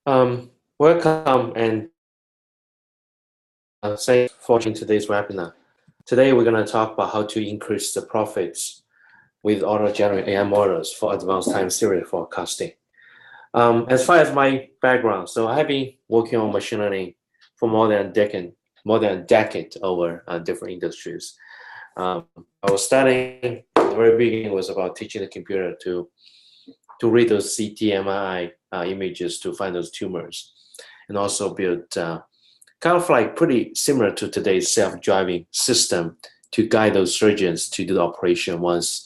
Welcome and thanks for watching today's webinar. Today we're going to talk about how to increase the profits with auto-generated AI models for advanced time series forecasting. As far as my background, so I've been working on machine learning for more than a decade over different industries. I was studying at the very beginning was about teaching the computer to read those CT, MRI images to find those tumors, and also build kind of like pretty similar to today's self-driving system to guide those surgeons to do the operation once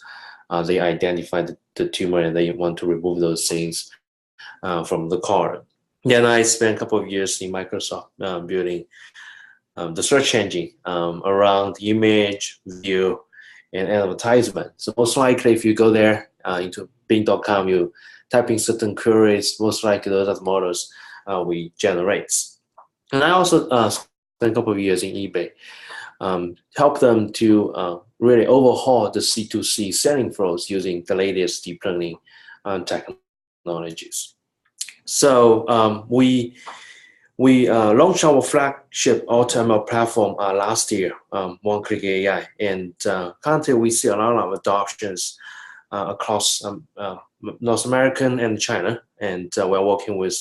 they identify the tumor and they want to remove those things from the car. Then I spent a couple of years in Microsoft building the search engine around image, video, and advertisement. So most likely if you go there into Bing.com, you type in certain queries, most likely those are the models we generate. And I also spent a couple of years in eBay, help them to really overhaul the C2C selling flows using the latest deep learning technologies. So we launched our flagship AutoML platform last year, OneClick.ai, and currently we see a lot of adoptions across North America and China, and we're working with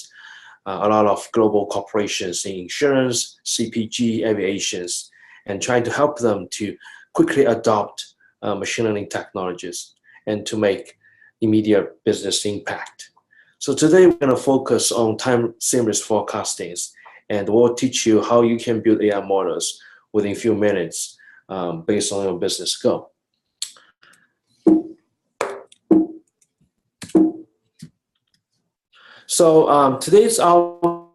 a lot of global corporations in insurance, CPG, aviations, and trying to help them to quickly adopt machine learning technologies and to make immediate business impact. So today we're going to focus on time series forecasting, and we'll teach you how you can build AI models within a few minutes based on your business goal. So today's our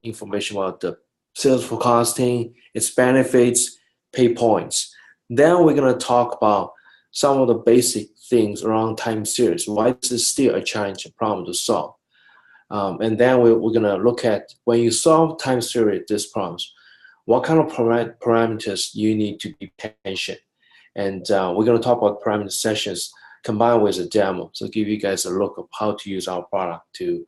information about the sales forecasting, its benefits, pay points. Then we're going to talk about some of the basic things around time series. Why this is still a challenging problem to solve. And then we're going to look at when you solve time series these problems, what kind of parameters you need to be paying attention. And we're going to talk about parameter sessions combined with a demo, so give you guys a look of how to use our product to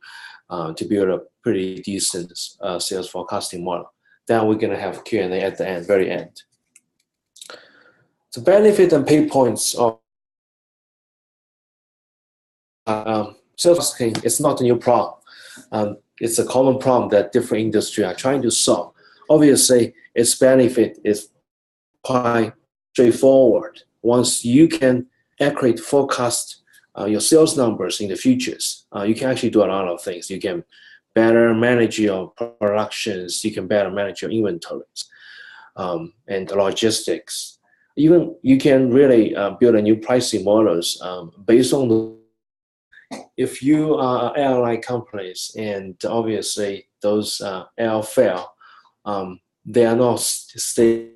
build a pretty decent sales forecasting model. Then we're going to have Q&A at the end, very end. The benefit and pay points of sales forecasting is not a new problem. It's a common problem that different industries are trying to solve. Obviously, its benefit is quite straightforward. Once you can accurately forecast your sales numbers in the futures, you can actually do a lot of things. You can better manage your productions, you can better manage your inventories and logistics. Even you can really build a new pricing models based on the, if you are airline companies and obviously those airfare, they are not stable.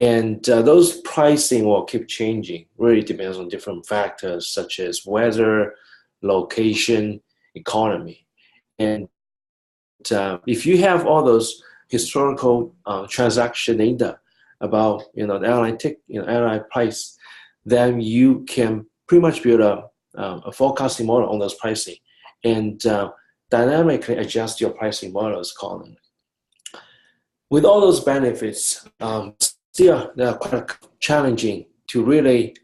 And those pricing will keep changing. Really depends on different factors such as weather, location, economy. And if you have all those historical transaction data about the airline airline price, then you can pretty much build a forecasting model on those pricing and dynamically adjust your pricing models accordingly. With all those benefits, still, they are quite challenging to really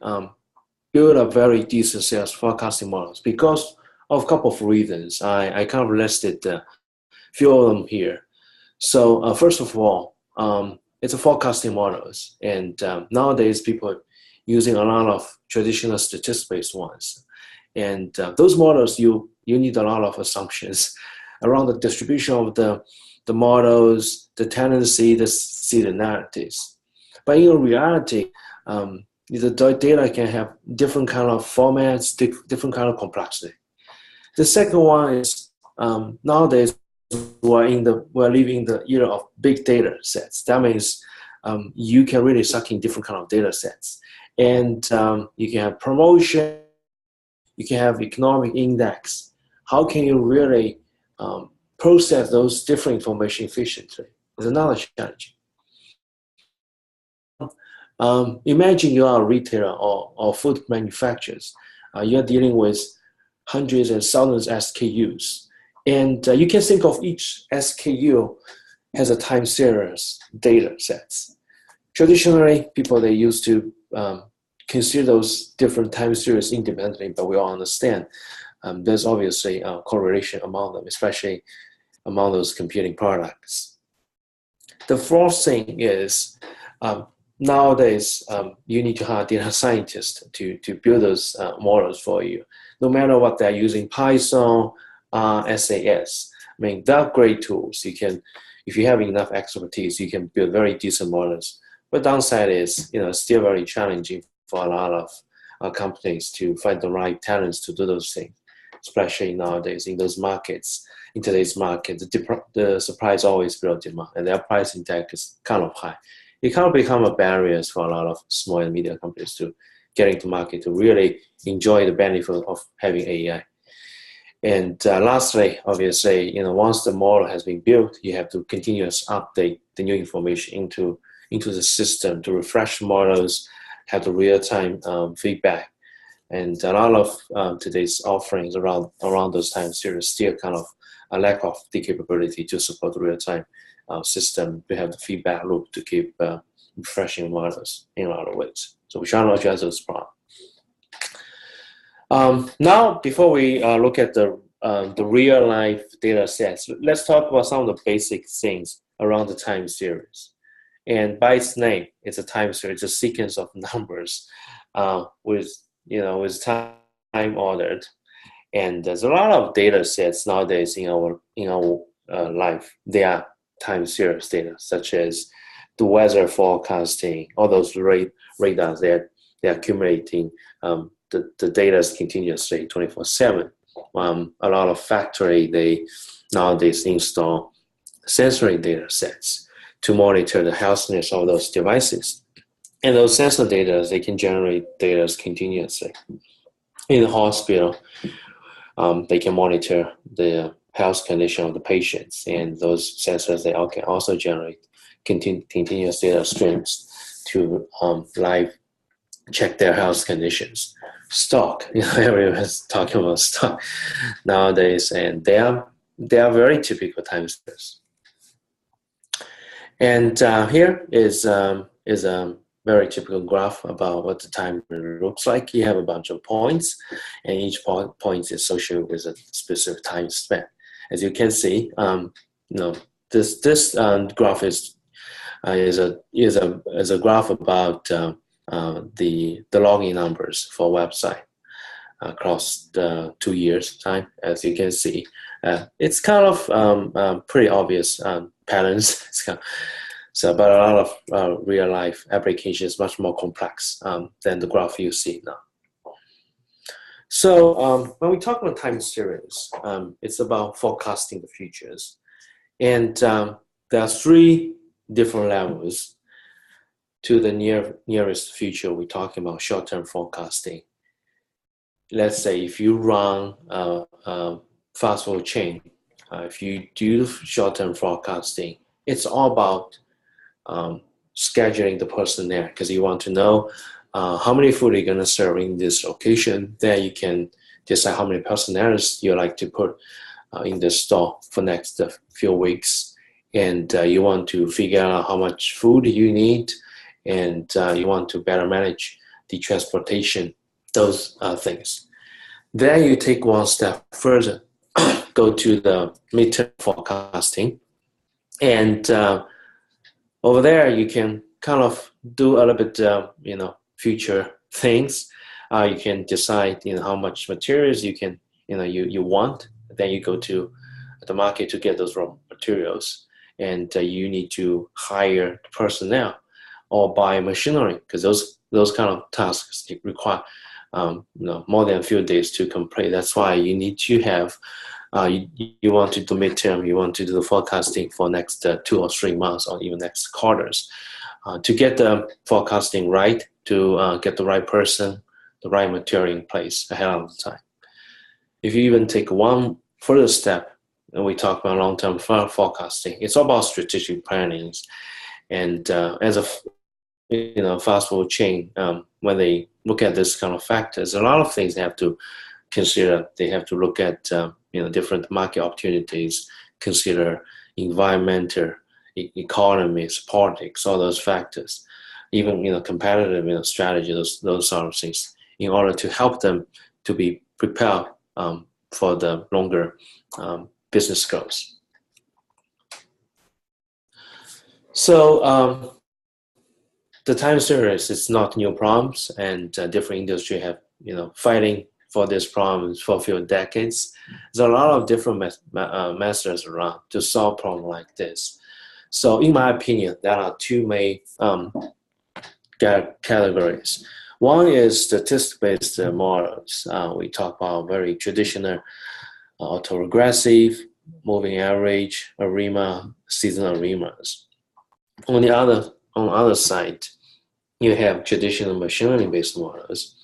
build a very decent sales forecasting models because of a couple of reasons. I kind of listed a few of them here. So first of all, it's a forecasting models, and nowadays people are using a lot of traditional statistics-based ones, and those models you need a lot of assumptions around the distribution of the models, the tendency, the seasonalities. But in reality, the data can have different kind of formats, different kind of complexity. The second one is nowadays we're living in the era of big data sets. That means you can really suck in different kind of data sets, and you can have promotion, you can have economic index. How can you really process those different information efficiently? It's another challenge. Imagine you are a retailer or food manufacturers. You're dealing with hundreds and thousands SKUs. And you can think of each SKU as a time series data sets. Traditionally, people, they used to consider those different time series independently, but we all understand there's obviously a correlation among them, especially among those computing products. The fourth thing is nowadays you need to hire data scientists to build those models for you, no matter what they're using, Python, SAS. I mean, they're great tools. You can, if you have enough expertise, you can build very decent models. But downside is, still very challenging for a lot of companies to find the right talents to do those things, especially nowadays in those markets. In today's market, the supply is always below demand, and their pricing tag is kind of high. It kind of become a barrier for a lot of small and medium companies to get into market to really enjoy the benefit of having AI. And lastly, obviously, once the model has been built, you have to continuously update the new information into the system to refresh models, have the real-time feedback. And a lot of today's offerings around those time series still kind of a lack of the capability to support the real-time system to have the feedback loop to keep refreshing models in a lot of ways. So we try to address those problems. Now, before we look at the real-life data sets, let's talk about some of the basic things around the time series. And by its name, it's a time series, a sequence of numbers with time ordered. And there's a lot of data sets nowadays in our life. They are time series data, such as the weather forecasting, all those radars. They're accumulating the data continuously, 24/7. A lot of factory, they nowadays install sensory data sets to monitor the healthiness of those devices. And those sensor data, they can generate data continuously. In the hospital, they can monitor the health condition of the patients, and those sensors, they can also generate continuous data streams to live check their health conditions. Stock, everyone's talking about stock nowadays, and they are very typical time series. And here is a very typical graph about what the time looks like. You have a bunch of points, and each point is associated with a specific time span. As you can see, this graph is a graph about the login numbers for a website across the 2 years time. As you can see, it's kind of pretty obvious patterns. So, but a lot of real life applications much more complex than the graph you see now. So when we talk about time series, it's about forecasting the futures. And there are 3 different levels to the nearest future. We're talking about short-term forecasting. Let's say if you run a fast food chain, if you do short-term forecasting, it's all about scheduling the personnel, because you want to know how many food you're going to serve in this location. Then you can decide how many personnel you like to put in the store for next few weeks. And you want to figure out how much food you need, and you want to better manage the transportation, those things. Then you take one step further, go to the midterm forecasting. And over there, you can kind of do a little bit, future things. You can decide, how much materials you can, you want. Then you go to the market to get those raw materials, and you need to hire personnel or buy machinery, because those kind of tasks require, more than a few days to complete. That's why you need to have. You want to do midterm, you want to do the forecasting for next 2 or 3 months, or even next quarters, to get the forecasting right, to get the right person, the right material in place ahead of the time. If you even take one further step, and we talk about long-term forecasting, it's all about strategic planning. And as a fast food chain, when they look at this kind of factors, a lot of things they have to consider, they have to look at different market opportunities, consider environmental, economies, politics, all those factors, even competitive strategy, those sort of things, in order to help them to be prepared for the longer business growth. So the time series is not new problems, and different industry have fighting for these problems for a few decades. There's a lot of different methods around to solve problems like this. So in my opinion, there are two main categories. One is statistic-based models. We talk about very traditional autoregressive, moving average, ARIMA, seasonal ARIMAs. On the other side, you have traditional machine learning-based models.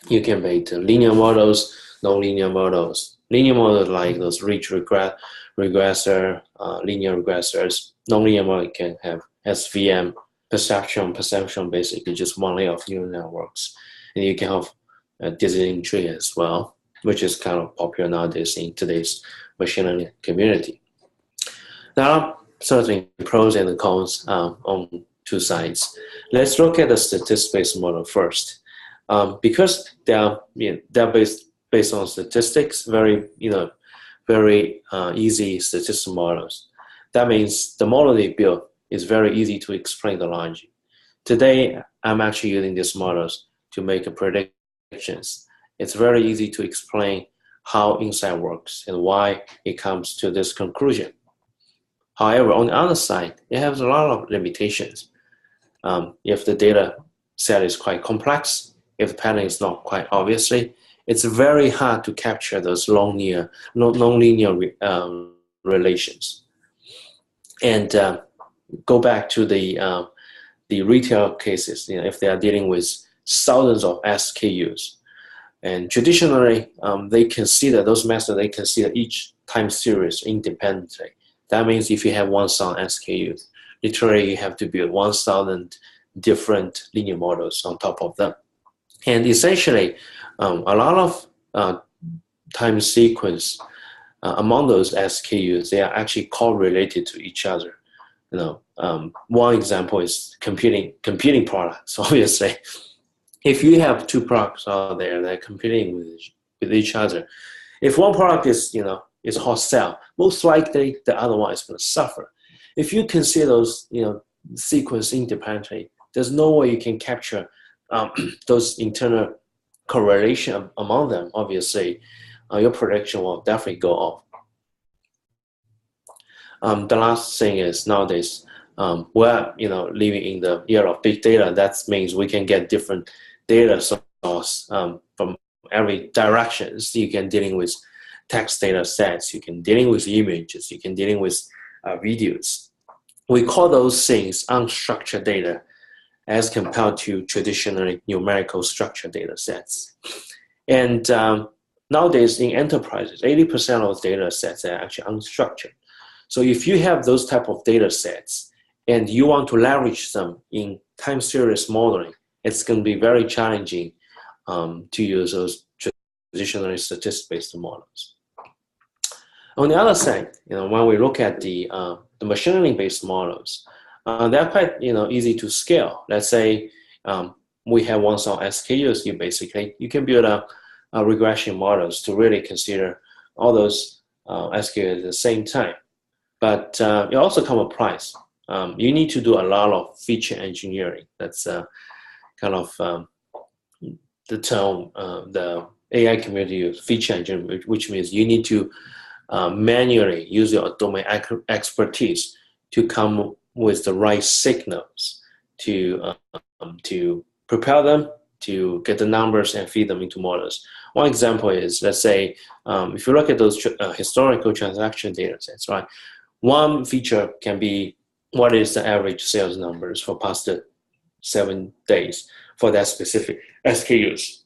You can make linear models, non-linear models. Linear models like those ridge regressor, linear regressors. Non-linear model can have SVM, perception, basically just one layer of neural networks. And you can have a decision tree as well, which is kind of popular nowadays in today's machine learning community. There are certainly pros and cons on two sides. Let's look at the statistics-based model first. Because they're based on statistics, very easy statistical models. That means the model they built is very easy to explain the logic. Today, I'm actually using these models to make predictions. It's very easy to explain how insight works and why it comes to this conclusion. However, on the other side, it has a lot of limitations. If the data set is quite complex, if the pattern is not quite obviously, it's very hard to capture those non-linear relations. And go back to the retail cases, if they are dealing with thousands of SKUs. And traditionally, they consider those methods, they consider each time series independently. That means if you have 1,000 SKUs, literally you have to build 1,000 different linear models on top of them. And essentially, a lot of time sequence among those SKUs, they are actually correlated to each other. One example is competing products. Obviously, if you have two products out there that are competing with each other, if one product is hot sell, most likely the other one is going to suffer. If you consider those sequence independently, there's no way you can capture those internal correlation among them. Obviously, your prediction will definitely go off. The last thing is nowadays we're living in the era of big data. That means we can get different data source from every direction. So you can dealing with text data sets, you can dealing with images, you can dealing with videos. We call those things unstructured data as compared to traditionally numerical structured data sets. And nowadays in enterprises, 80% of those data sets are actually unstructured. So if you have those type of data sets and you want to leverage them in time series modeling, it's going to be very challenging to use those traditionally statistics-based models. On the other side, when we look at the machine learning-based models, they're quite easy to scale. Let's say we have 1,000 SKUs. You can build a regression models to really consider all those SKUs at the same time. But it also comes with a price. You need to do a lot of feature engineering. That's kind of the term the AI community use, feature engineering, which means you need to manually use your domain expertise to come with the right signals to prepare them, to get the numbers and feed them into models. One example is, let's say, if you look at those historical transaction data sets, right? One feature can be what is the average sales numbers for past 7 days for that specific SKUs,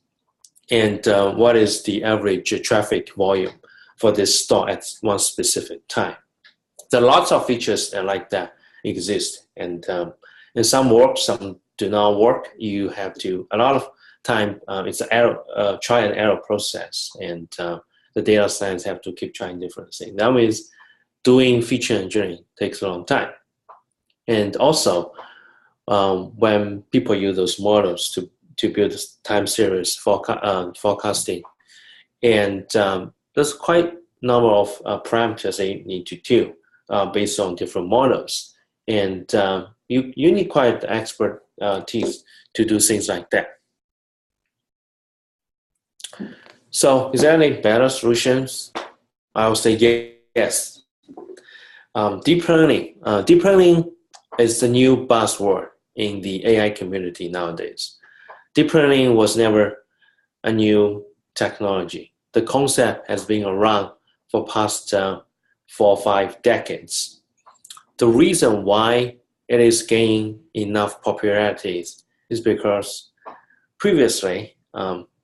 and what is the average traffic volume for this store at one specific time. There are lots of features like that exist, and some work, some do not work. You have to, a lot of time, it's an error, try and error process, and the data science have to keep trying different things. That means doing feature engineering takes a long time. And also, when people use those models to build time series forecasting, and there's quite a number of parameters they need to do based on different models. And you need quite expertise to do things like that. So is there any better solutions? I would say yes. Deep learning. Deep learning is the new buzzword in the AI community nowadays. Deep learning was never a new technology. The concept has been around for past 4 or 5 decades. The reason why it is gaining enough popularity is because previously,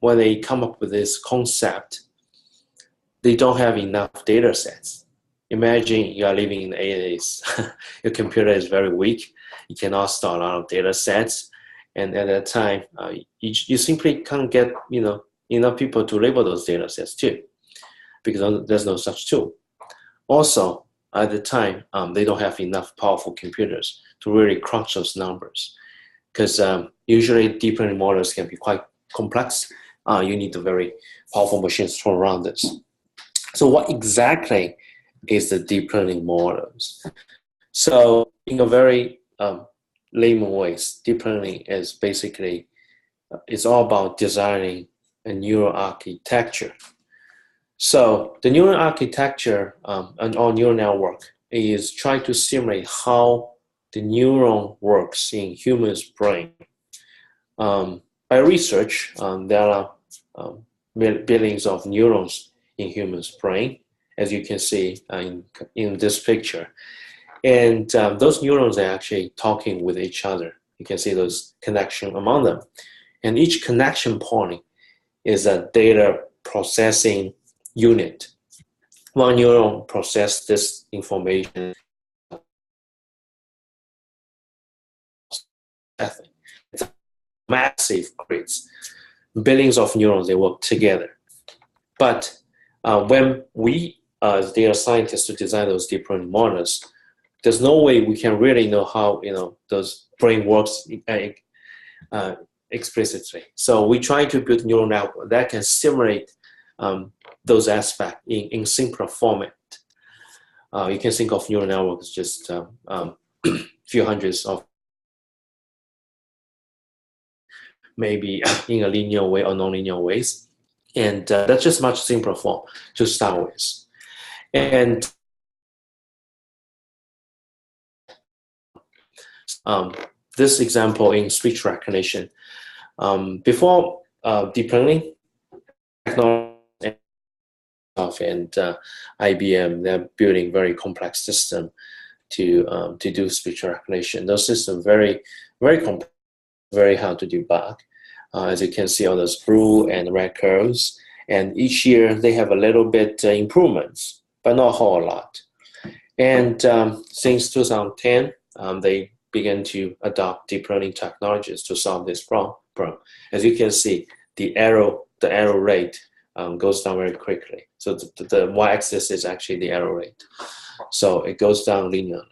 when they come up with this concept, they don't have enough data sets. Imagine you are living in the 80s. Your computer is very weak. You cannot store a lot of data sets. And at that time, you simply can't get enough people to label those data sets too, because there's no such tool. Also, at the time, they don't have enough powerful computers to really crunch those numbers, because usually deep learning models can be quite complex. You need a very powerful machines to run this. So what exactly is the deep learning models? So in a very layman ways, deep learning is basically, it's all about designing a neural architecture. So the neural architecture and our neural network is trying to simulate how the neuron works in humans' brain. By research, there are billions of neurons in humans' brain, as you can see in this picture. And those neurons are actually talking with each other. You can see those connections among them. And each connection point is a data processing unit. One neuron processes this information. It's massive grids. Billions of neurons, they work together. But when we, as data scientists, to design those deep learning models, there's no way we can really know how those brain works explicitly. So we try to build neural network that can simulate those aspects in simpler format. You can think of neural networks just few hundreds of, maybe in a linear way or non-linear ways. And that's just much simpler form to start with. And this example in speech recognition, before deep learning technology and IBM, they're building very complex system to do speech recognition. Those systems very complex, very hard to debug. As you can see, all those blue and red curves, and each year they have a little bit improvements, but not a whole lot. And since 2010, they began to adopt deep learning technologies to solve this problem. As you can see, the error rate goes down very quickly. So the y-axis is actually the error rate. So it goes down linearly.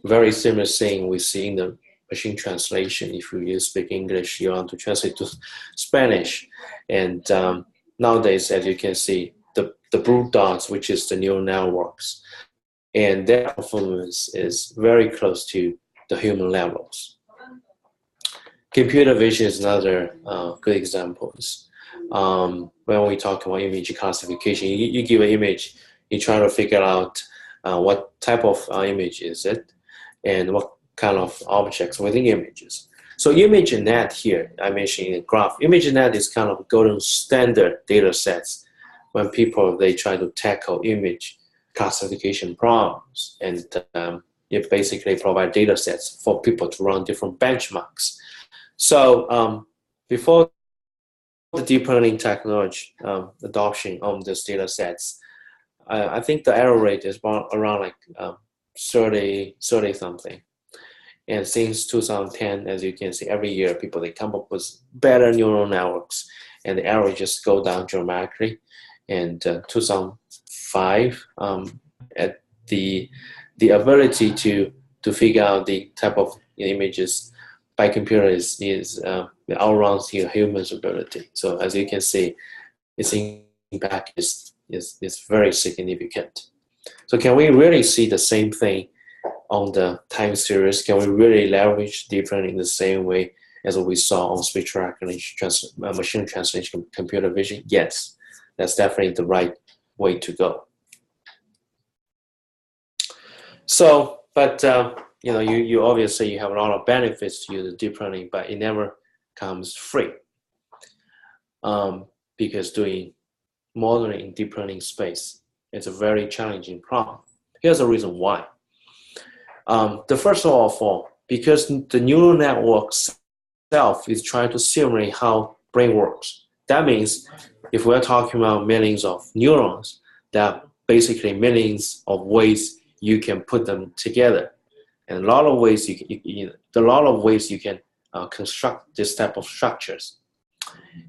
Very similar thing we see in the machine translation. If you speak English, you want to translate to Spanish. And nowadays, as you can see, the blue dots, which is the neural networks, and their performance is very close to the human levels. Computer vision is another good example. When we talk about image classification, you give an image, you try to figure out what type of image is it, and what kind of objects within images. So ImageNet here, I mentioned in the graph, ImageNet is kind of golden standard data sets when they try to tackle image classification problems, and it basically provides data sets for people to run different benchmarks. So before the deep learning technology adoption of these data sets, I think the error rate is around like 30 something. And since 2010, as you can see, every year people, they come up with better neural networks, and the error just go down dramatically. And 2005, at the ability to figure out the type of images by computer is outruns your human's ability. So as you can see, its impact is very significant. So can we really see the same thing on the time series? Can we really leverage deep learning in the same way as what we saw on speech recognition, machine translation, computer vision? Yes, that's definitely the right way to go. So, but you obviously you have a lot of benefits to use deep learning, but it never comes free, because doing modeling in deep learning space is a very challenging problem. Here's the reason why. The first of all, because the neural network itself is trying to simulate how brain works. That means if we're talking about millions of neurons, there are basically millions of ways you can put them together, and a lot of ways you can construct this type of structures.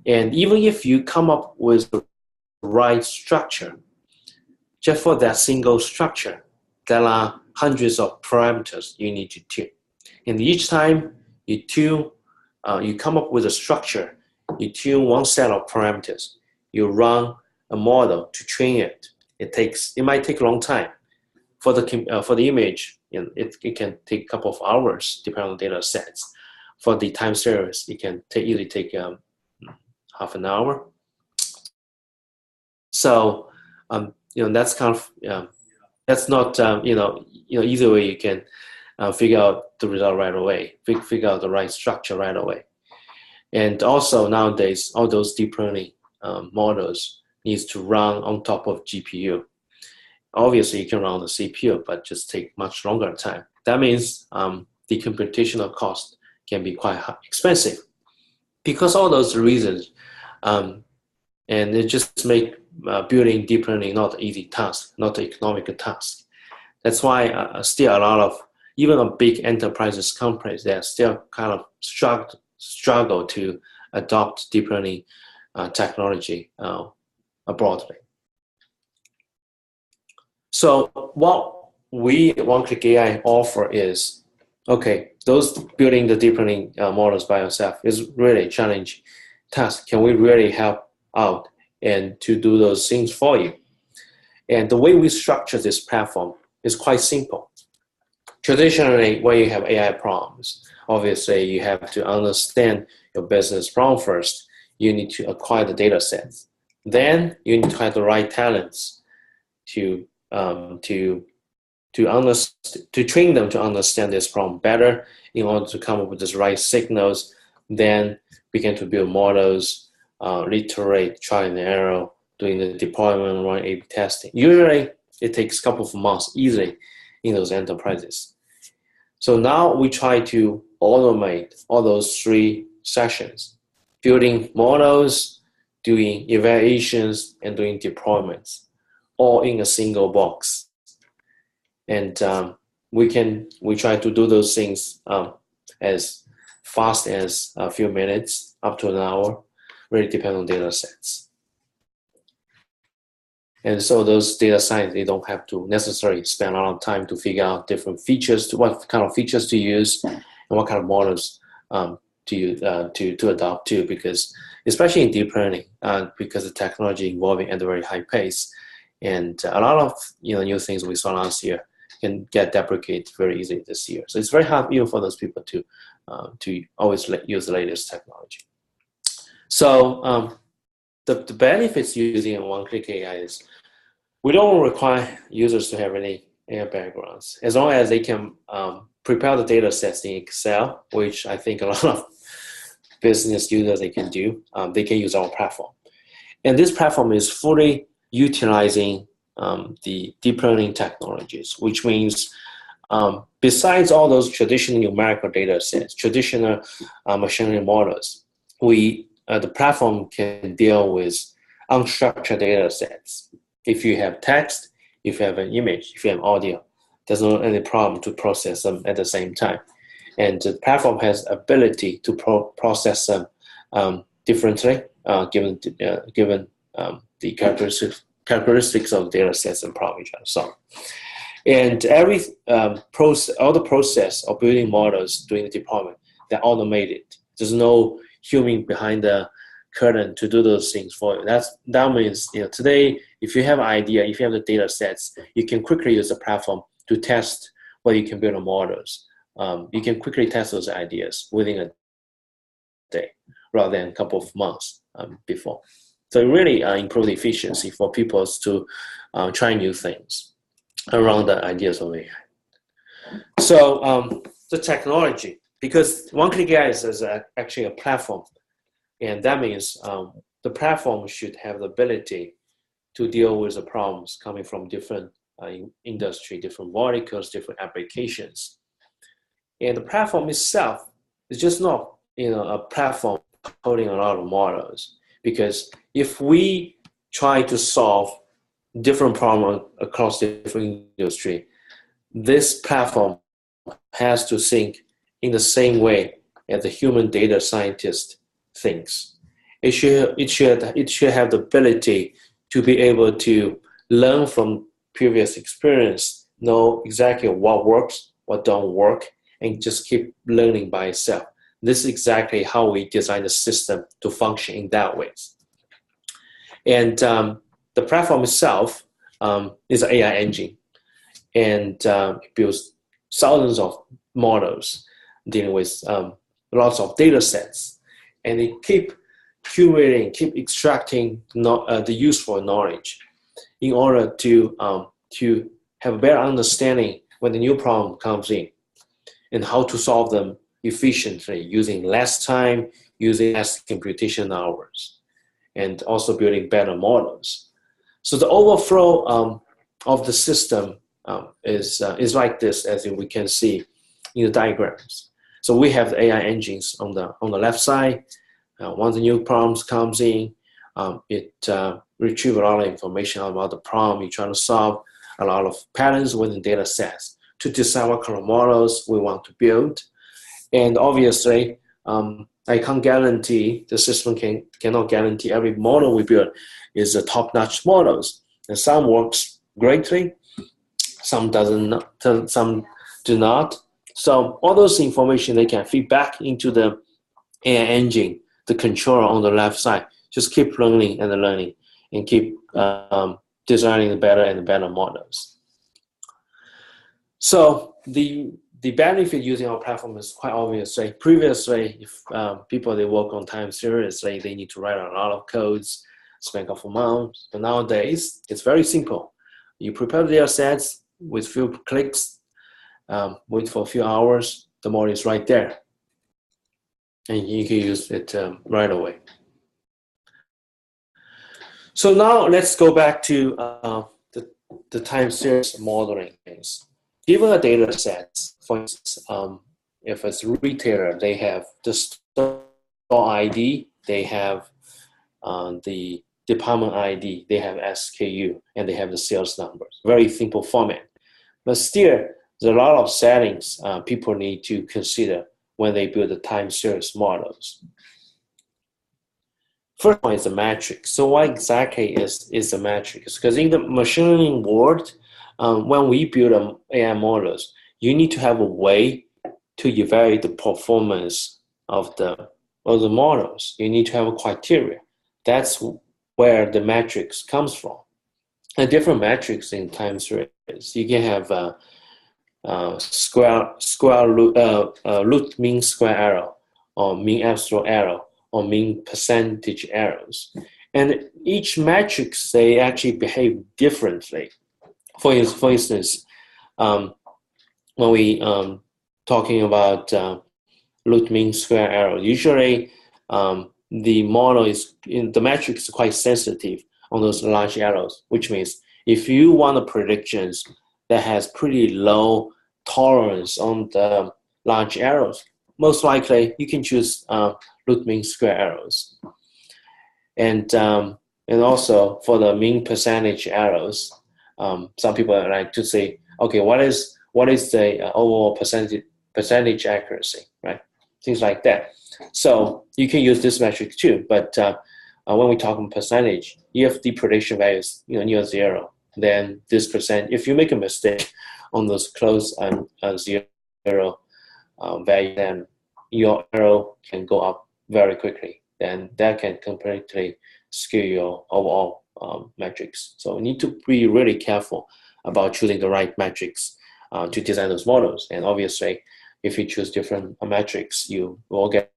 And even if you come up with the right structure, just for that single structure, there are hundreds of parameters you need to tune. And each time you tune, you come up with a structure, you tune one set of parameters, you run a model to train it. It might take a long time. For the image, it can take a couple of hours depending on the data sets. For the time series, it can easily take half an hour. So that's kind of that's not easy way you can figure out the result right away, figure out the right structure right away. And also nowadays, all those deep learning models needs to run on top of GPU. Obviously, you can run on the CPU, but just take much longer time. That means the computational cost can be quite expensive. Because all those reasons, and it just make building deep learning not an easy task, not an economical task. That's why still a lot of, even a big enterprises companies, they are still kind of struggle to adopt deep learning technology broadly. So what we at OneClick.ai offer is, okay, those building the deep learning models by yourself is really a challenging task. Can we really help out and to do those things for you? And the way we structure this platform is quite simple. Traditionally, when you have AI problems, obviously you have to understand your business problem first. You need to acquire the data sets. Then you need to have the right talents to train them to understand this problem better in order to come up with the right signals. Then begin to build models, iterate, try and error, doing the deployment, run A/B testing. Usually, it takes a couple of months easily in those enterprises. So now we try to automate all those three sessions: building models, doing evaluations, and doing deployments, all in a single box. And we try to do those things as fast as a few minutes, up to an hour, really depend on data sets. And so those data scientists, they don't have to necessarily spend a lot of time to figure out different features, what kind of features to use, and what kind of models to adopt to, because especially in deep learning, because the technology evolving at a very high pace, and a lot of new things we saw last year can get deprecated very easily this year. So it's very hard even for those people to always use the latest technology. So the benefits using OneClick.ai is we don't require users to have any AI backgrounds, as long as they can prepare the data sets in Excel, which I think a lot of business users they can do. They can use our platform, and this platform is fully utilizing the deep learning technologies, which means besides all those traditional numerical data sets, traditional machine learning models, the platform can deal with unstructured data sets. If you have text, if you have an image, if you have audio, there's not any problem to process them at the same time. and the platform has ability to process them differently, given the characteristics of data sets and problem and so on. And all the process of building models during the deployment, they're automated. There's no human behind the curtain to do those things for you. That means, today, if you have an idea, if you have the data sets, you can quickly use the platform to test whether you can build models. You can quickly test those ideas within a day rather than a couple of months before. So it really improves the efficiency for people to try new things around the ideas of AI. So the technology, because OneClick.ai is actually a platform, and that means the platform should have the ability to deal with the problems coming from different industry, different verticals, different applications. And the platform itself is just not a platform holding a lot of models, because if we try to solve different problems across different industry, this platform has to think in the same way as the human data scientist thinks. It should have the ability to be able to learn from previous experience, know exactly what works, what don't work, and just keep learning by itself. This is exactly how we design the system to function in that way. And the platform itself is an AI engine, and it builds thousands of models dealing with lots of data sets, and it keep curating, keep extracting the useful knowledge in order to have a better understanding when the new problem comes in and how to solve them efficiently using less time, using less computation hours, and also building better models. So the overflow of the system is like this, as we can see in the diagrams. So we have the AI engines on the left side. Once the new problems comes in, it retrieves a lot of information about the problem you're trying to solve, a lot of patterns within data sets to decide what kind of models we want to build. And obviously, I can't guarantee, the system cannot guarantee every model we build is a top-notch models. And some works greatly, some do not. So all those information, they can feed back into the AI engine, the controller on the left side. Just keep learning and keep designing the better and better models. So the benefit using our platform is quite obvious. Right? Previously, if people they work on time series, they need to write a lot of codes, spend a couple months. But nowadays, it's very simple. You prepare the data sets with few clicks, wait for a few hours, the model is right there. And you can use it right away. So now let's go back to the time series modeling things. Given a data set, for instance, if it's a retailer, they have the store ID, they have the department ID, they have SKU, and they have the sales numbers. Very simple format. But still, there's a lot of settings people need to consider when they build the time series models. First one is the metrics. So what exactly is the metrics? Because in the machine learning world, when we build AI models, you need to have a way to evaluate the performance of the models. You need to have a criteria. That's where the metrics comes from. And different metrics in time series. You can have root mean square error, or mean absolute error, or mean percentage errors. And each metrics, they actually behave differently. For instance, when we talking about root mean square error, usually the model the metric is quite sensitive on those large errors, which means if you want a predictions that has pretty low tolerance on the large errors, most likely you can choose root mean square errors. And also for the mean percentage errors, some people like to say, okay, what is the overall percentage accuracy, right? Things like that. So you can use this metric too, but when we talk about percentage, if the prediction value is near zero, then this percent, if you make a mistake on those close zero value, then your error can go up very quickly. Then that can completely skew your overall metrics. So you need to be really careful about choosing the right metrics to design those models. And obviously, if you choose different metrics, you will get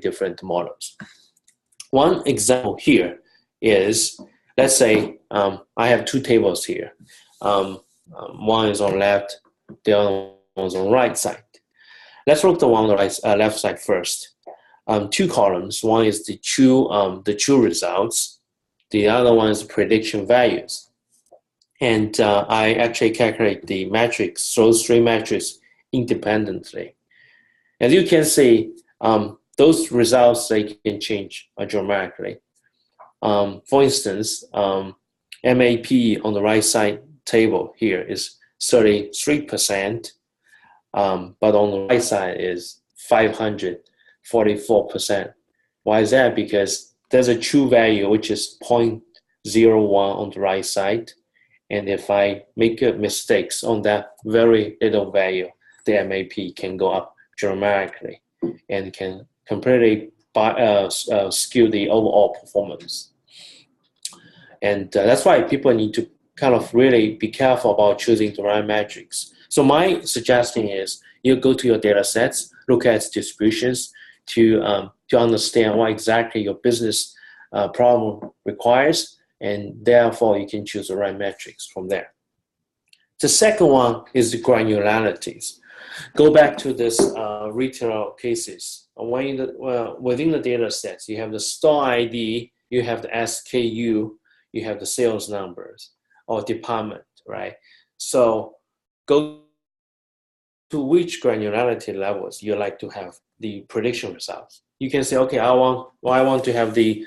different models. One example here is, let's say I have two tables here. One is on left, the other one is on right side. Let's look at the one on the left side first. Two columns. One is the true results. The other one is prediction values. And I actually calculate the metrics, those three metrics independently. As you can see, those results, they can change dramatically. For instance, MAP on the right side table here is 33%, but on the right side is 544%. Why is that? Because there's a true value, which is 0.01 on the right side. And if I make mistakes on that very little value, the MAP can go up dramatically and can completely skew the overall performance. And that's why people need to kind of really be careful about choosing the right metrics. So my suggestion is you go to your data sets, look at distributions to understand what exactly your business problem requires, and therefore you can choose the right metrics from there. The second one is the granularities. Go back to this retail cases. Within the data sets, you have the store ID, you have the SKU, you have the sales numbers or department, right? So go to which granularity levels you like to have the prediction results. You can say, okay, I want to have the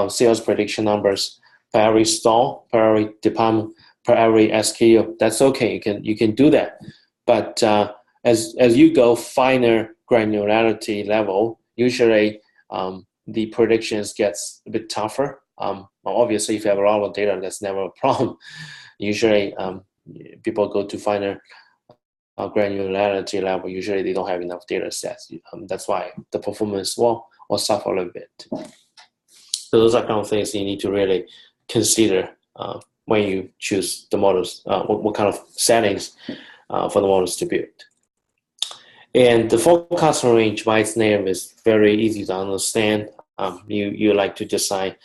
sales prediction numbers per every store, per every department, per every SKU. That's okay. You can do that. But as you go finer granularity level, usually the predictions gets a bit tougher. Obviously, if you have a lot of data, that's never a problem. Usually, people go to finer granularity level. Usually, they don't have enough data sets. That's why the performance will suffer a little bit. So those are kind of things you need to really consider when you choose the models, what kind of settings for the models to build. And the forecast range by its name is very easy to understand. You like to decide,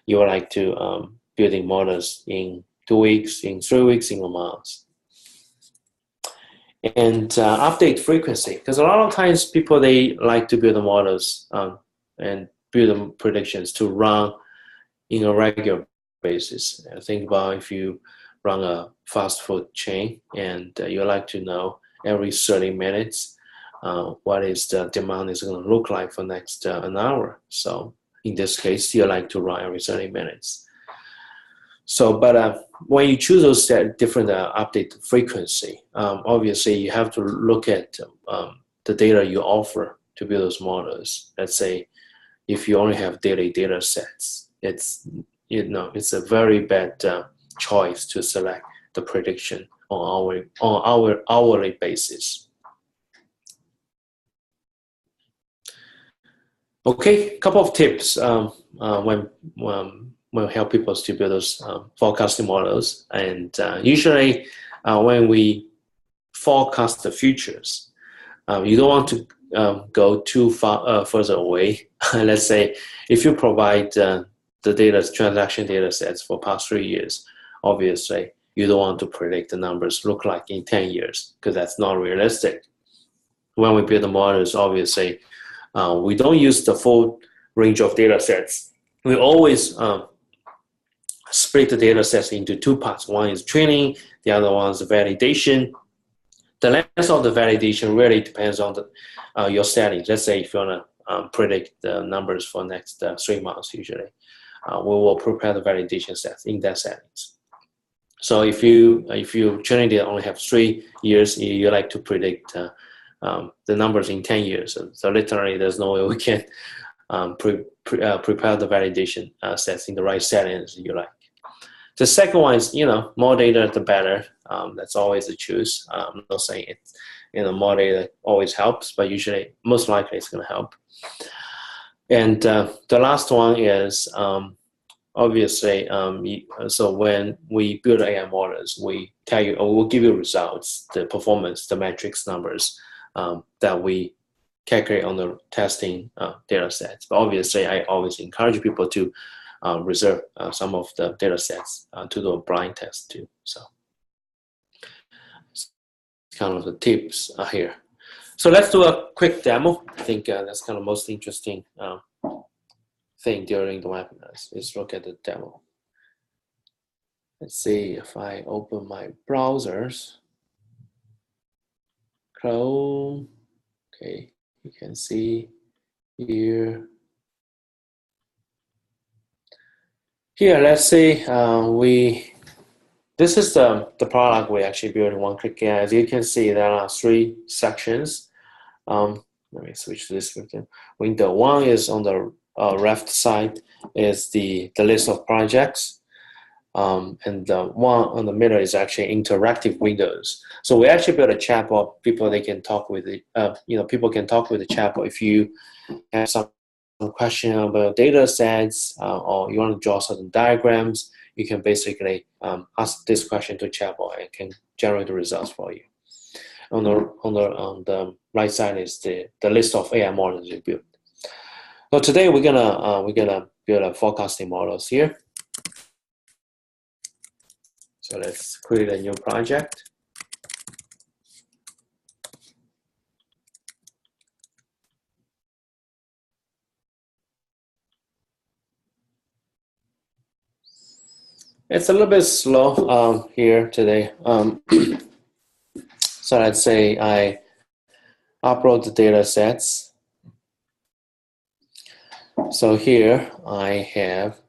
you would like to building models in 2 weeks, in 3 weeks, in a month. And update frequency, because a lot of times people, they like to build the models and build the predictions to run in a regular basis. Think about if you run a fast food chain and you like to know every 30 minutes what is the demand is going to look like for next an hour. So in this case, you like to run every 30 minutes. So, but when you choose those different update frequency, obviously you have to look at the data you offer to build those models. Let's say if you only have daily data sets, it's a very bad choice to select the prediction on our hourly basis. Okay, a couple of tips when help people to build those forecasting models. And usually when we forecast the futures, you don't want to go too far further away. Let's say if you provide the transaction data sets for past 3 years, obviously you don't want to predict the numbers look like in 10 years because that's not realistic. When we build the models, obviously we don't use the full range of data sets. We always split the data sets into two parts. One is training, the other one is validation. The length of the validation really depends on your settings. Let's say if you want to predict the numbers for next 3 months, usually we will prepare the validation sets in that settings. So if you training data only have 3 years, you like to predict the numbers in 10 years. So literally, there's no way we can prepare the validation sets in the right settings you like. The second one is, more data, the better. That's always the choice. I'm not saying it's, more data always helps, but usually, most likely, it's going to help. And the last one is, obviously, so when we build AI models, we tell you, or we'll give you results, the performance, the metrics numbers that we calculate on the testing data sets. But obviously, I always encourage people to reserve some of the data sets to do a blind test too. So it's kind of the tips here. So let's do a quick demo. I think that's kind of most interesting thing during the webinars is look at the demo. Let's see if I open my browsers. Chrome. Okay, you can see here. Here, let's say this is the product we actually built in OneClick.ai. As you can see, there are 3 sections. Let me switch to this window. One is on the left side is the list of projects. And the one on the middle is actually interactive windows. So we actually built a chatbot. People can talk with it. People can talk with the chatbot if you have some question about data sets or you want to draw certain diagrams. You can basically ask this question to chatbot and can generate the results for you. On the right side is the list of AI models we built. So today we're gonna build a forecasting models here. So let's create a new project. It's a little bit slow here today. So let's say I upload the data sets. So here I have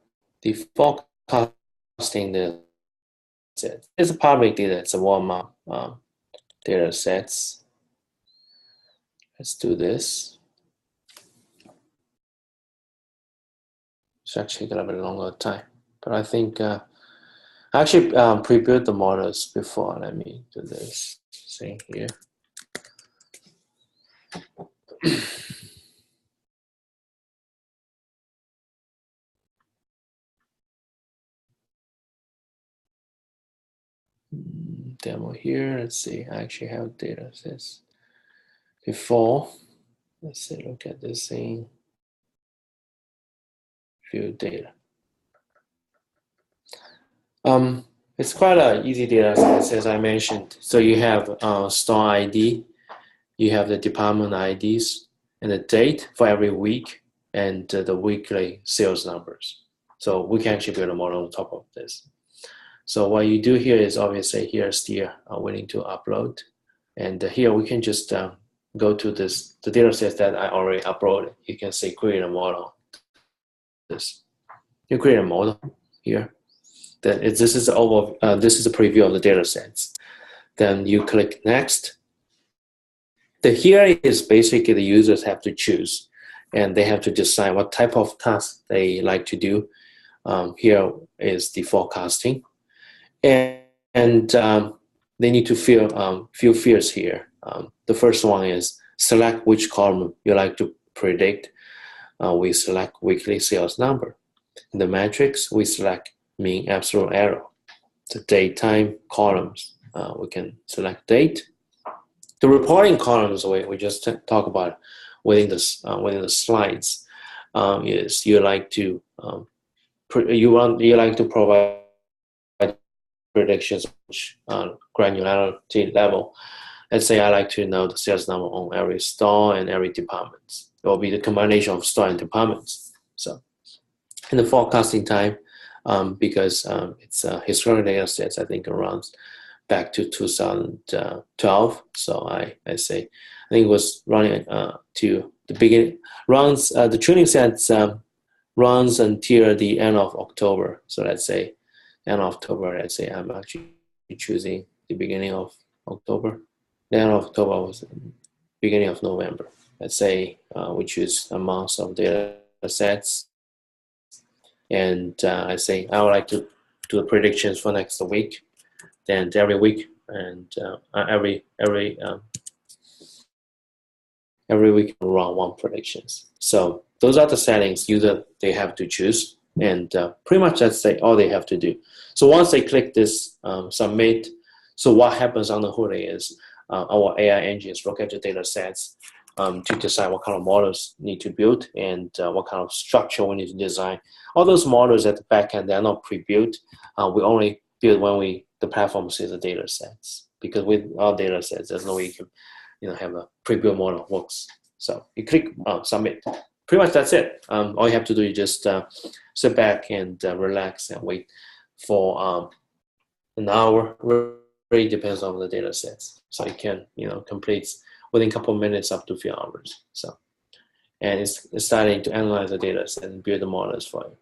the forecasting data set. It's a public data. It's a warm-up data sets. Let's do this. It's actually gonna be a longer time, but I think I actually pre-built the models before. Let me do this thing here. Demo here. Let's see. I actually have data sets before. Let's see. Look at this thing. View data. It's quite an easy data set, as I mentioned. So you have store ID, you have the department IDs, and the date for every week, and the weekly sales numbers. So we can actually build a model on top of this. So what you do here is obviously here's the willing to upload, and here we can just go to the data sets that I already uploaded. You can say create a model. You create a model here. This is a preview of the data sets. Then you click next. Here is basically the users have to choose, and they have to decide what type of task they like to do. Here is the forecasting, and they need to fill few fields here. The first one is select which column you like to predict. We select weekly sales number. In the matrix, we select mean absolute error. The date time columns, we can select date. The reporting columns we just talk about within the slides is you like to provide predictions which granularity level. Let's say I like to know the sales number on every store and every department. It will be the combination of store and departments. So in the forecasting time, because it's historical data sets, I think it runs back to 2012. So I think it was running to the beginning. The training sets runs until the end of October. So let's say end of October. Let's say I'm actually choosing the beginning of October. The end of October was beginning of November. Let's say we choose a month of data sets, and I say I would like to do the predictions for next week. Then every week and every week run one predictions. So those are the settings user they have to choose, and pretty much that's all they have to do. So once they click this submit, so what happens on the hood is our AI engines look at the data sets to decide what kind of models need to build and what kind of structure we need to design. All those models at the back end, they're not pre-built. We only build when the platform sees the data sets, because with our data sets, there's no way you can have a pre-built model works. So you click submit. Pretty much that's it. All you have to do is just sit back and relax and wait for an hour. Really depends on the data sets. So you can complete within a couple of minutes up to a few hours. So, and it's starting to analyze the data set and build the models for you.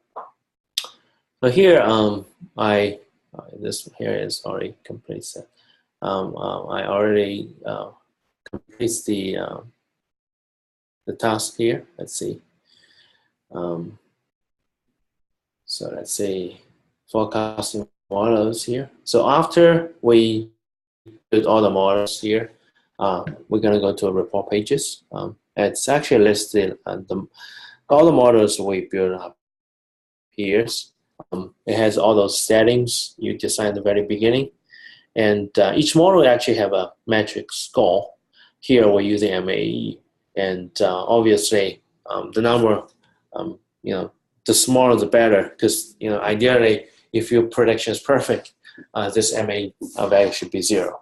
So here this here is already complete set. I already complete the task here. Let's see. So let's say forecasting models here. So after we build all the models here, we're gonna go to report pages. It's actually listed all the models we build up here. It has all those settings you decide at the very beginning, and each model actually have a metric score. Here we're using MAE, and obviously the number, the smaller the better, because ideally if your prediction is perfect, this MAE value should be 0.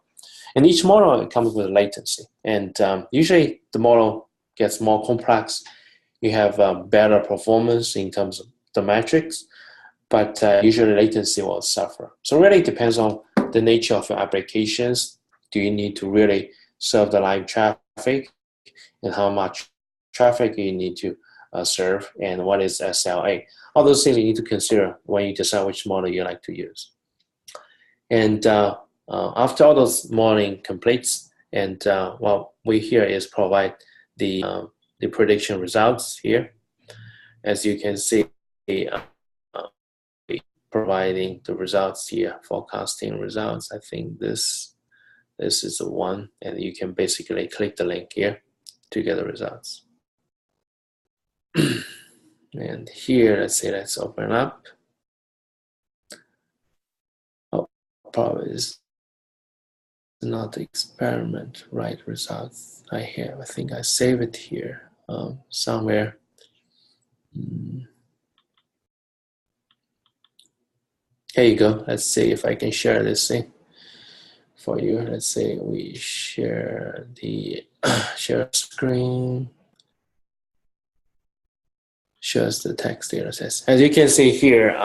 And each model comes with latency, and usually the model gets more complex. You have better performance in terms of the metrics, but usually latency will suffer. So really it depends on the nature of your applications. Do you need to really serve the live traffic, and how much traffic you need to serve, and what is SLA? All those things you need to consider when you decide which model you like to use. And after all those modeling completes, and what we here is provide the prediction results here. As you can see, providing the results here, forecasting results. I think this is the one, and you can basically click the link here to get the results. And here, let's open up. Oh, probably is not the experiment right results I have. I think I save it here somewhere. Here you go. Let's see if I can share this thing for you. Let's say we share the share screen. Shows the text data sets. As you can see here,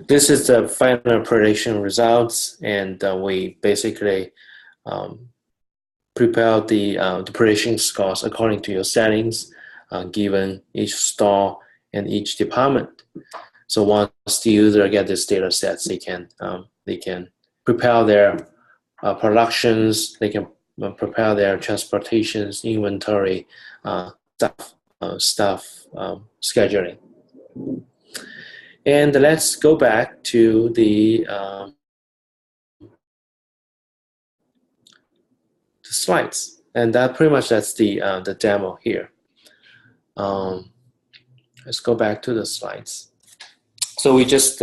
this is the final prediction results, and we basically prepare the prediction scores according to your settings, given each store and each department. So once the user get this data sets, they can prepare their productions, they can prepare their transportations, inventory, stuff scheduling. And let's go back to the slides, and that's the demo here. Let's go back to the slides. So we just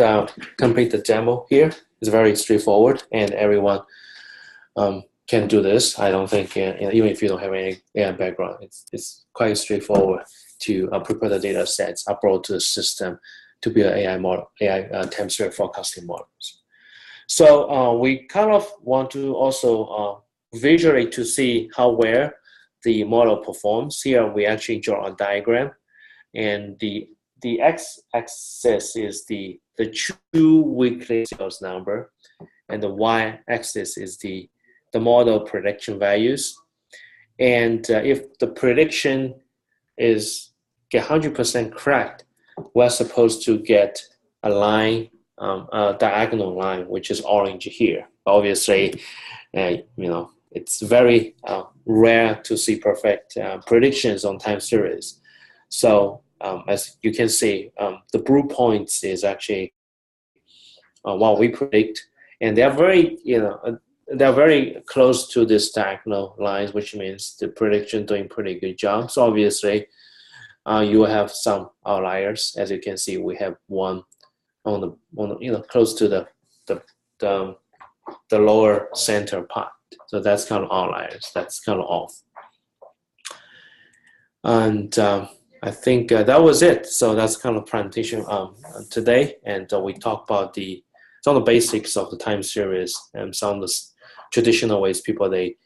complete the demo here. It's very straightforward, and everyone can do this. I don't think, even if you don't have any AI background, it's quite straightforward to prepare the data sets, upload to the system to build AI model, AI time series forecasting models. So we kind of want to also visually to see how well the model performs. Here we actually draw a diagram, and the x-axis is the true weekly sales number, and the y-axis is the model prediction values. And if the prediction is get 100% correct, we're supposed to get a line, a diagonal line, which is orange here. Obviously, it's very rare to see perfect predictions on time series. So as you can see, the blue points is actually what we predict, and they're very, they're very close to this diagonal lines, which means the prediction doing pretty good job. So obviously, you will have some outliers. As you can see, we have one on the close to the lower center part. So that's kind of outliers. That's kind of off. And I think that was it. So that's kind of presentation today, and we talked about some of the basics of the time series and some of the traditional ways people they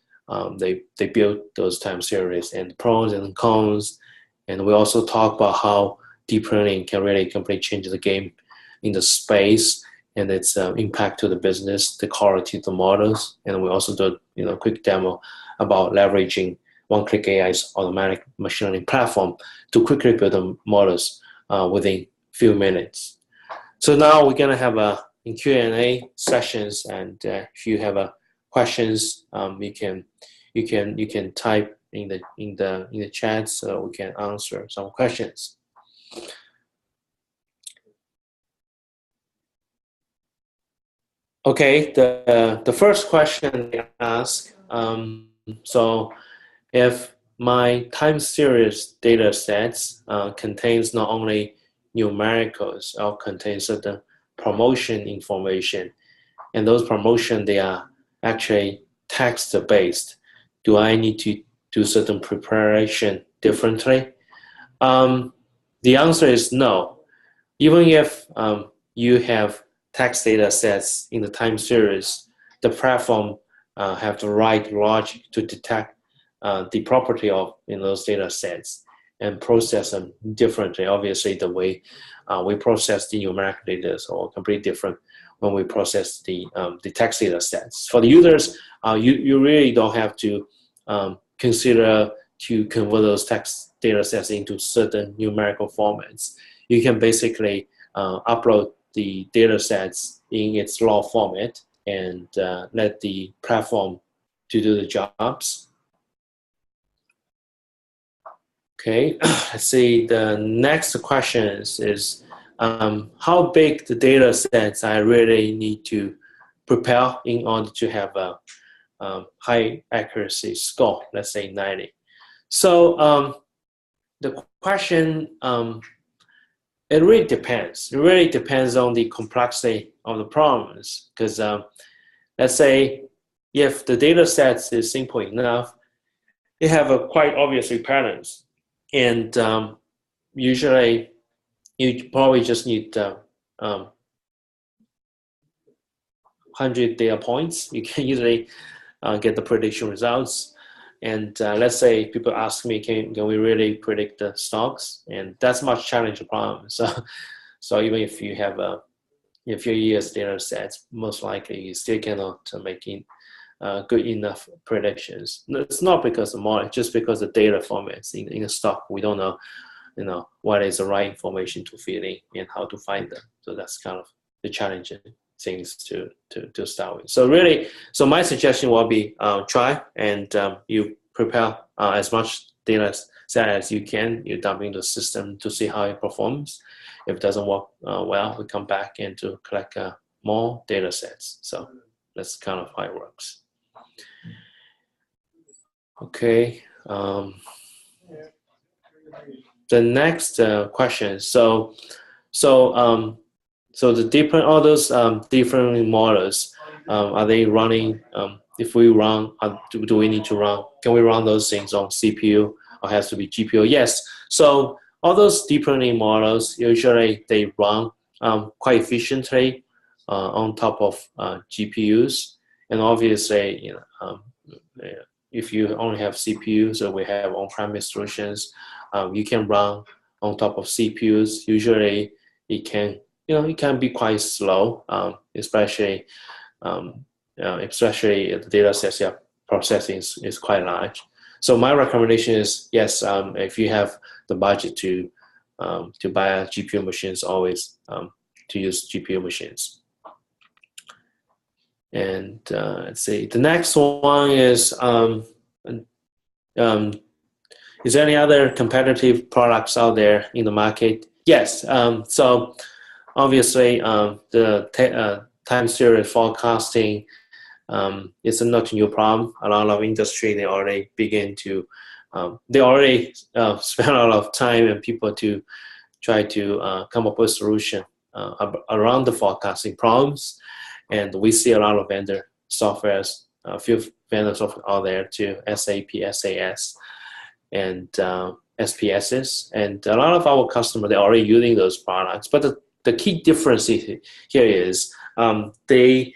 build those time series and pros and cons. And we also talk about how deep learning can really completely change the game in the space and its impact to the business, the quality of the models. And we also do a quick demo about leveraging OneClick.ai's automatic machine learning platform to quickly build the models within few minutes. So now we're gonna have in Q&A sessions, and if you have questions, you can type in the chat so we can answer some questions. Okay, the first question they ask, so if my time series data sets contains not only numericals or contains certain promotion information, and those promotion they are actually text based, do I need to do certain preparation differently? The answer is no. Even if you have text data sets in the time series, the platform have the right logic to detect the property of those data sets and process them differently. Obviously, the way we process the numerical data is all completely different when we process the text data sets. For the users, you really don't have to consider to convert those text data sets into certain numerical formats. You can basically upload the data sets in its raw format and let the platform to do the jobs. Okay, let's see. The next question is how big the data sets I really need to prepare in order to have a high accuracy score, let's say 90. So the question, it really depends. It really depends on the complexity of the problems, because let's say if the data sets is simple enough, they have a quite obviously patterns, and usually you probably just need 100 data points. You can usually get the prediction results. And let's say people ask me, can we really predict the stocks? And that's much challenging problem. So even if you have a few years data sets, most likely you still cannot make good enough predictions. It's not because of model, just because the data formats in the stock, we don't know, what is the right information to feed in and how to find them. So that's kind of the challenging things to start with. So really, so my suggestion will be try and you prepare as much data set as you can. You dump into the system to see how it performs. If it doesn't work well, we come back and to collect more data sets. So that's kind of how it works. Okay. The next question. So the different, all those different models, are they running? If we run, do we need to run? Can we run those things on CPU or has to be GPU? Yes. So all those deep learning models usually they run quite efficiently on top of GPUs, and obviously, if you only have CPUs, so we have on-premise solutions, you can run on top of CPUs. Usually, it can be quite slow, especially the data sets you're processing is quite large. So my recommendation is yes, if you have the budget to buy a GPU machines, always to use GPU machines. And let's see. The next one is is there any other competitive products out there in the market? Yes. So obviously, the time series forecasting is not a new problem. A lot of industry they already begin to they already spend a lot of time and people to try to come up with a solution around the forecasting problems. And we see a lot of vendor softwares, a few vendor software out there too, SAP, SAS, and SPSS. And a lot of our customers, they're already using those products. But the key difference here is they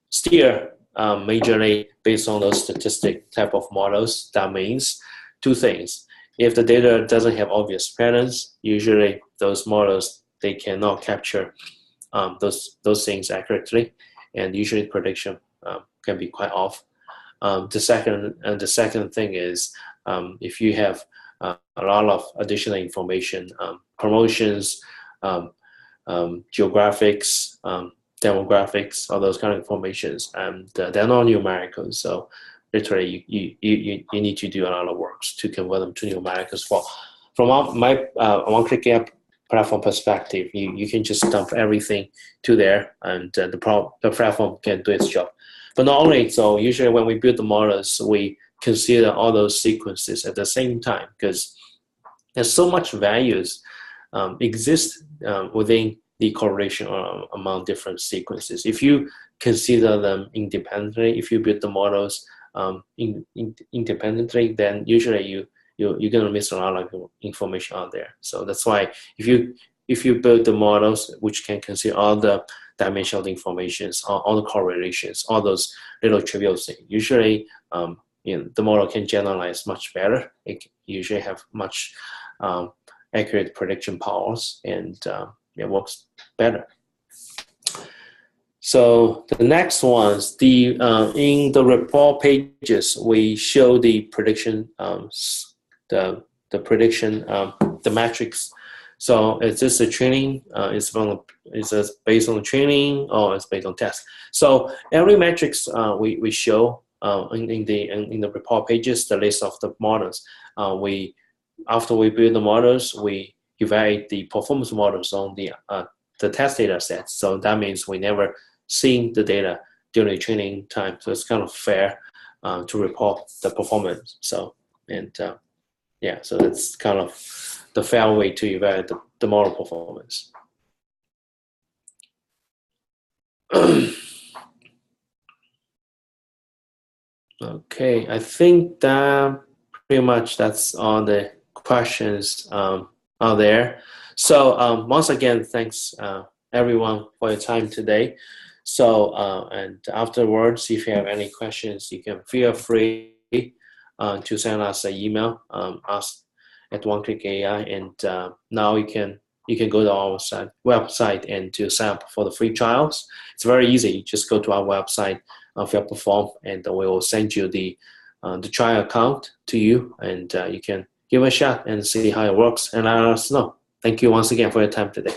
steer majorly based on those statistic type of models. That means two things. If the data doesn't have obvious patterns, usually those models, they cannot capture those things accurately, and usually prediction can be quite off. The second thing is if you have a lot of additional information, promotions, geographics, demographics, all those kind of informations, and they're not numerical. So literally, you need to do a lot of works to convert them to numericals. From my OneClick.ai platform perspective, you can just dump everything to there, and the platform can do its job. But not only so, usually when we build the models, we consider all those sequences at the same time, because there's so much values exist within the correlation among different sequences. If you consider them independently, if you build the models independently, then usually you're gonna miss a lot of information out there. So that's why if you build the models which can consider all the dimensional informations, all the correlations, all those little trivial things, usually the model can generalize much better. It usually have much accurate prediction powers, and it works better. So the next ones, in the report pages, we show the prediction, the prediction, the metrics. So is this a training? Is this based on training, or is based on test? So every metrics we show in the report pages, the list of the models. After we build the models, we evaluate the performance models on the test data sets. So that means we never seen the data during the training time. So it's kind of fair to report the performance. So yeah, so that's kind of the fair way to evaluate the model performance. Okay, I think that pretty much that's all the questions out there. So once again, thanks everyone for your time today. So and afterwards, if you have any questions, you can feel free to send us an email, us at OneClick.ai, and now you can go to our website and to sign up for the free trials. It's very easy. Just go to our website, fill up the form, and we will send you the trial account to you, and you can give it a shot and see how it works, and let us know. Thank you once again for your time today.